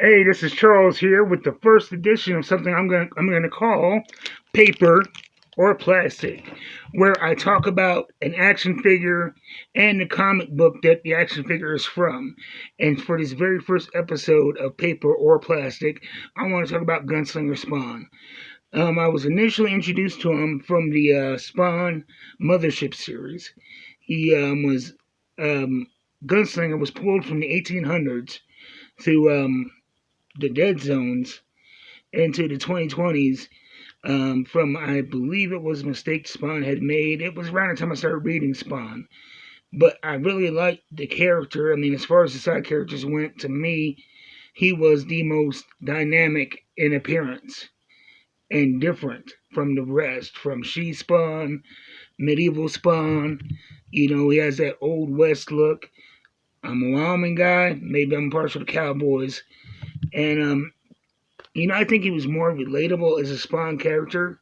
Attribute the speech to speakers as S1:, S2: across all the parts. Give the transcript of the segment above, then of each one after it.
S1: Hey, this is Charles here with the first edition of something I'm gonna call Paper or Plastic, where I talk about an action figure and the comic book that the action figure is from. And for this very first episode of Paper or Plastic, I want to talk about Gunslinger Spawn. I was initially introduced to him from the Spawn Mothership series. He was Gunslinger was pulled from the 1800s to the dead zones into the 2020s from, I believe it was a mistake Spawn had made. It was around the time I started reading Spawn. But I really liked the character. I mean, as far as the side characters went, to me, he was the most dynamic in appearance and different from the rest. From She Spawn, Medieval Spawn, he has that Old West look. I'm a Wyoming guy. Maybe I'm partial to cowboys. And I think he was more relatable as a Spawn character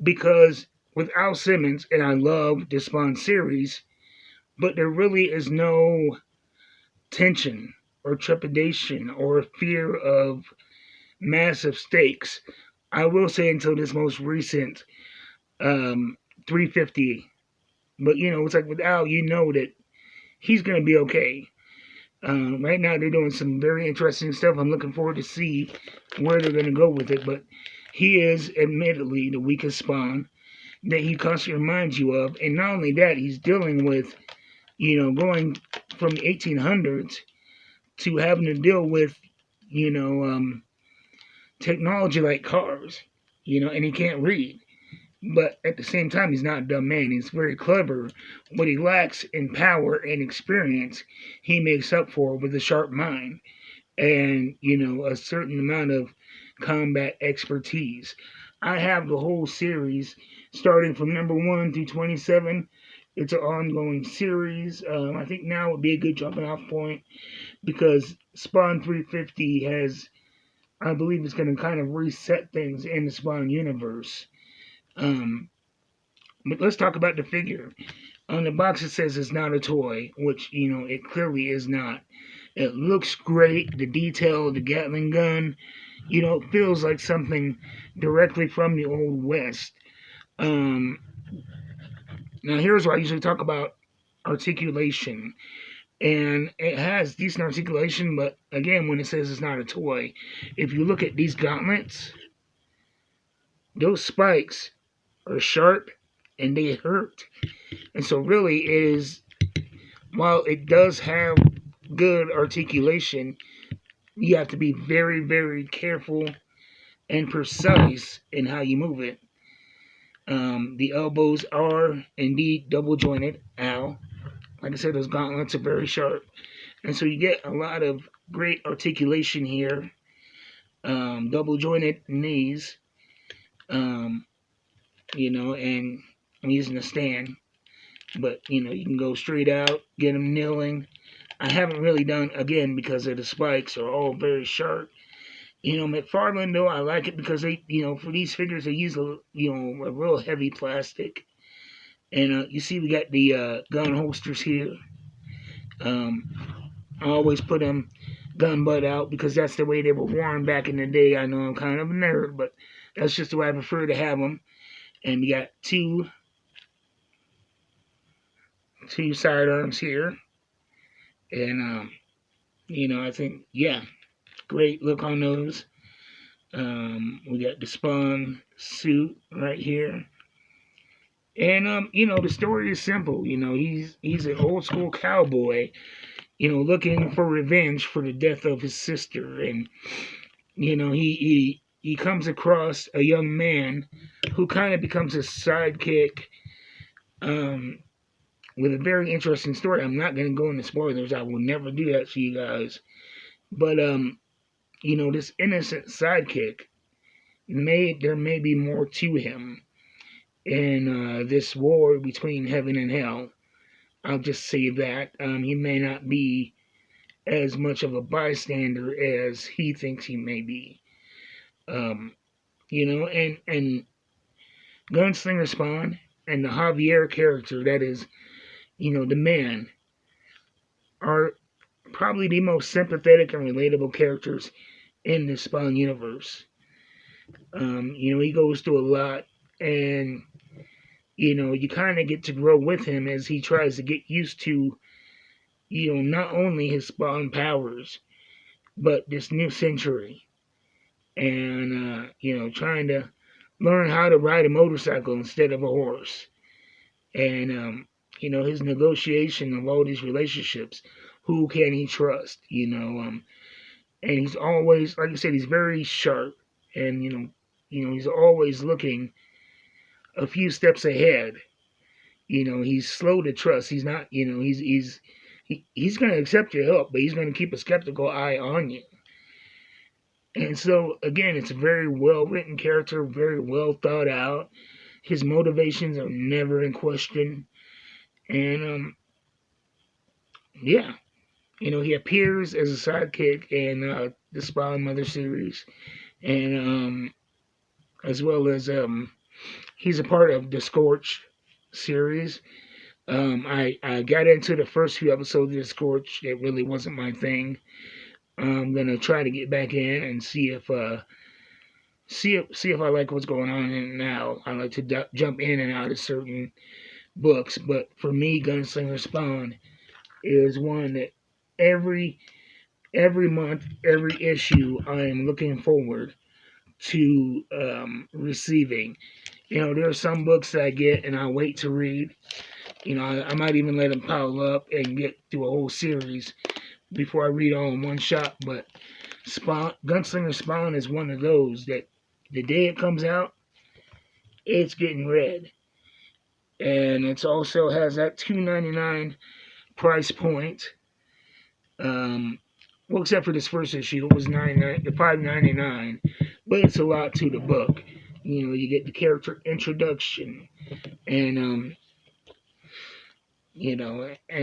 S1: because with Al Simmons, and I love the Spawn series, but there really is no tension or trepidation or fear of massive stakes. I will say until this most recent 350. But it's like with Al, you know that he's gonna be okay. Right now, they're doing some very interesting stuff. I'm looking forward to see where they're going to go with it. But he is admittedly the weakest Spawn that he constantly reminds you of. And not only that, he's dealing with, going from the 1800s to having to deal with, you know, um, technology like cars, and he can't read. But at the same time, he's not a dumb man. He's very clever. What he lacks in power and experience, he makes up for with a sharp mind and, a certain amount of combat expertise. I have the whole series starting from number 1 through 27. It's an ongoing series. I think now would be a good jumping off point because Spawn 350 has, I believe, it's going to kind of reset things in the Spawn universe. Um, but let's talk about the figure. On the box it says it's not a toy, which, it clearly is not. It looks great. The detail of the Gatling gun, it feels like something directly from the Old West. Um, Now, here's where I usually talk about articulation. And it has decent articulation, but again, when it says it's not a toy, if you look at these gauntlets, those spikes are sharp and they hurt. And so really it is, while it does have good articulation, you have to be very, very careful and precise in how you move it. The elbows are indeed double jointed. Ow. Like I said, those gauntlets are very sharp. And so you get a lot of great articulation here. Double jointed knees. Um, and I'm using a stand. But, you can go straight out, get them kneeling. I haven't really done, again, because of the spikes are all very sharp. McFarlane, though, I like it because they, for these figures, they use a real heavy plastic. And you see we got the gun holsters here. I always put them gun butt out because that's the way they were worn back in the day. I know I'm kind of a nerd, but that's just the way I prefer to have them. And we got two sidearms here. And, I think, yeah, great look on those. We got the Spawn suit right here. And, the story is simple. He's an old school cowboy, looking for revenge for the death of his sister. And, he comes across a young man who kind of becomes his sidekick, with a very interesting story. I'm not going to go into spoilers. I will never do that to you guys. But, this innocent sidekick, there may be more to him in this war between heaven and hell. I'll just say that. He may not be as much of a bystander as he thinks he may be. And Gunslinger Spawn and the Javier character, that is, the man, are probably the most sympathetic and relatable characters in the Spawn universe. He goes through a lot, and you kind of get to grow with him as he tries to get used to, not only his Spawn powers, but this new century, and trying to learn how to ride a motorcycle instead of a horse, and his negotiation of all these relationships. Who can he trust? And he's always, like I said, he's very sharp, and he's always looking a few steps ahead. He's slow to trust. He's not, he's going to accept your help, but he's going to keep a skeptical eye on you. And so, again, it's a very well written character, very well thought out. His motivations are never in question. And, yeah, he appears as a sidekick in the Spawn Mother series. And, as well as, he's a part of the Scorch series. I got into the first few episodes of the Scorch. It really wasn't my thing. I'm gonna try to get back in and see if I like what's going on in it now. I like to jump in and out of certain books, but for me, Gunslinger Spawn is one that every month, every issue, I am looking forward to receiving. There are some books that I get and I wait to read. I might even let them pile up and get through a whole series before I read all in one shot. But Gunslinger Spawn is one of those that the day it comes out, it's getting read. And it also has that $2.99 price point. Well, except for this first issue, it was $5.99, but it's a lot to the book. You get the character introduction, and and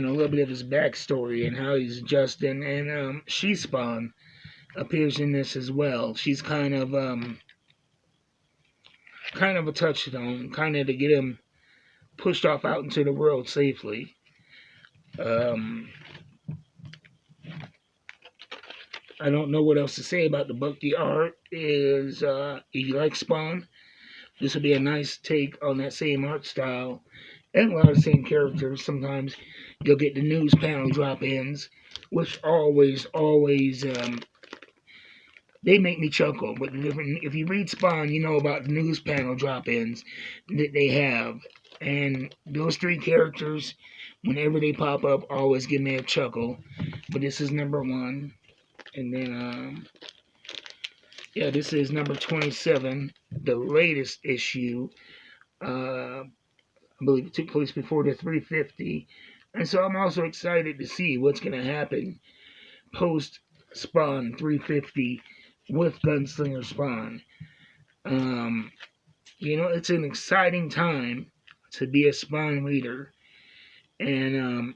S1: a little bit of his backstory and how he's adjusting. And She-Spawn appears in this as well. She's kind of a touchstone, kind of to get him pushed off out into the world safely. I don't know what else to say about the book. The art is, if you like Spawn, this would be a nice take on that same art style and a lot of the same characters. Sometimes you'll get the news panel drop-ins, which always, they make me chuckle. But if you read Spawn, you know about the news panel drop-ins that they have. And those three characters, whenever they pop up, always give me a chuckle. But this is number 1. And then, this is number 27, the latest issue. I believe it took place before the 350. And so I'm also excited to see what's going to happen post-Spawn 350 with Gunslinger Spawn. It's an exciting time to be a Spawn reader. And,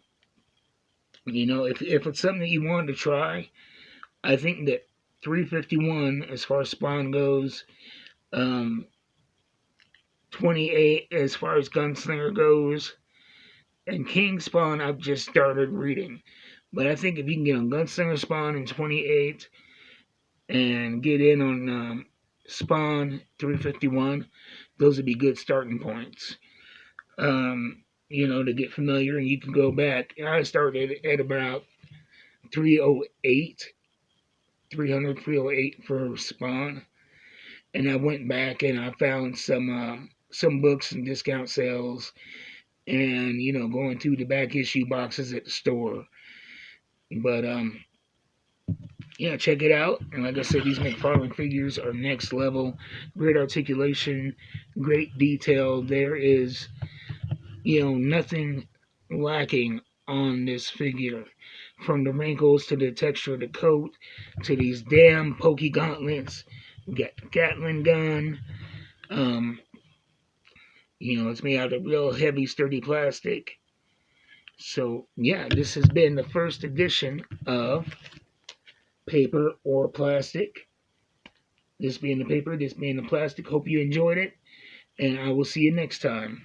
S1: if it's something that you want to try, I think that 351, as far as Spawn goes, 28 as far as Gunslinger goes, and King Spawn I've just started reading. But I think if you can get on Gunslinger Spawn in 28 and get in on Spawn 351, those would be good starting points. To get familiar, and you can go back. I started at about 308 for Spawn, and I went back and I found some books and discount sales, and going through the back issue boxes at the store. But check it out. And like I said, these McFarlane figures are next level. Great articulation, great detail. There is nothing lacking on this figure. From the wrinkles to the texture of the coat to these damn pokey gauntlets. We got the Gatling gun. It's made out of real heavy, sturdy plastic. So, this has been the first edition of Paper or Plastic. This being the paper, this being the plastic. Hope you enjoyed it, and I will see you next time.